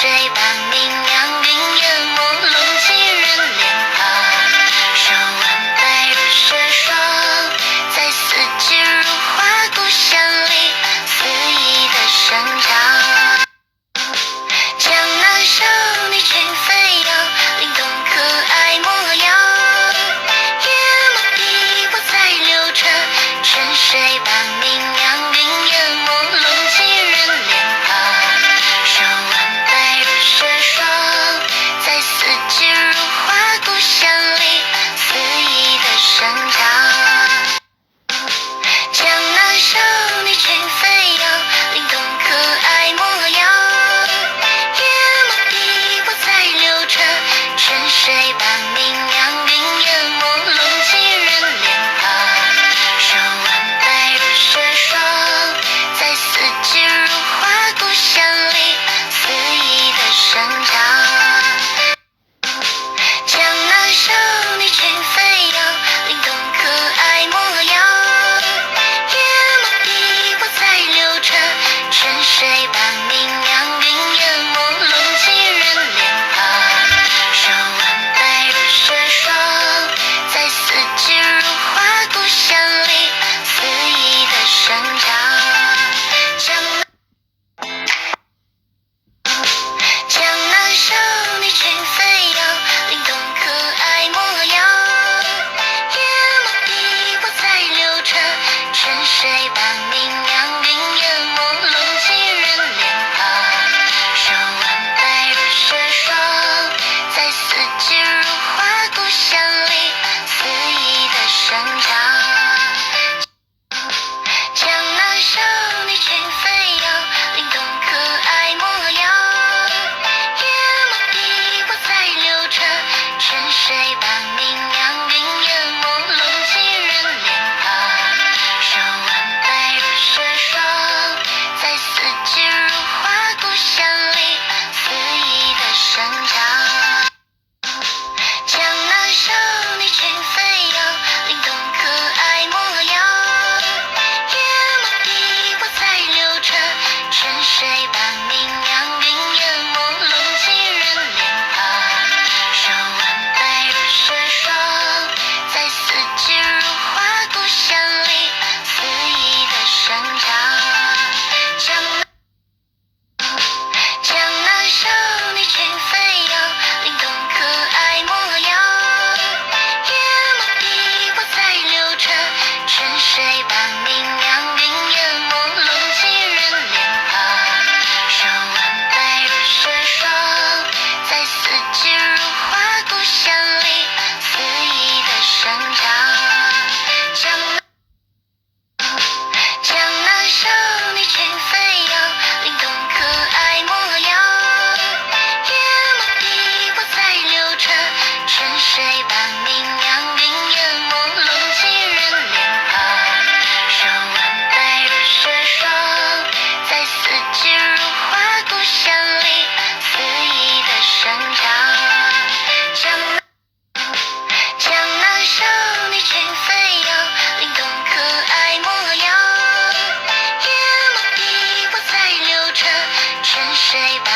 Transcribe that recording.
水般明亮，云烟朦胧，几人脸庞，手腕白如雪霜，在四季如花故乡里肆意的生长。江南少女裙飞扬，灵动可爱模样，野马笔不再流传，泉水般明亮，云烟朦胧，几人脸庞，手腕白如雪霜，在四季如花故乡里肆意的生长。江南少女裙飞扬，灵动可爱模样，野马笔不再流传，泉水般明亮，云烟朦胧，几人脸庞，手腕白如雪霜，在四季如花故乡里肆意的生长。江南少女裙飞扬，灵动可爱模样，野马笔不再流传，泉水般明亮，云烟朦胧，几人脸庞，手腕白如雪霜，在四季如花故乡里肆意的生长。江南少女裙飞扬，灵动可爱模样，野马笔不再流传，泉水般明亮，云烟朦胧，几人脸庞，手腕白如雪霜，在四季如花故乡里肆意的生长。江南少女裙飞扬，灵动可爱模样，野马笔不再流传，泉水般明亮，云烟朦胧，几人脸庞，手腕白如雪霜，在四季如花故乡里肆意的生长。江南少女裙飞扬，灵动可爱模样，野马笔不再流传，泉水般明亮，云烟朦胧，几人脸庞，手腕白如雪霜，在四季如花故乡里肆意的生长。江南少女裙飞扬，灵动可爱模样，野马笔不再流传，泉水般明亮，云烟朦胧，几人脸庞，手腕白如雪霜，在四季如花故乡里肆意的生长。江南少女裙飞扬，灵动可爱模样，野马笔不再流传，泉水般明亮，云烟朦胧，几人脸庞，手腕白如雪霜，在四季如花故乡里肆意的生长。江南少女裙飞扬，灵动可爱模样，野马笔不再流传，泉水般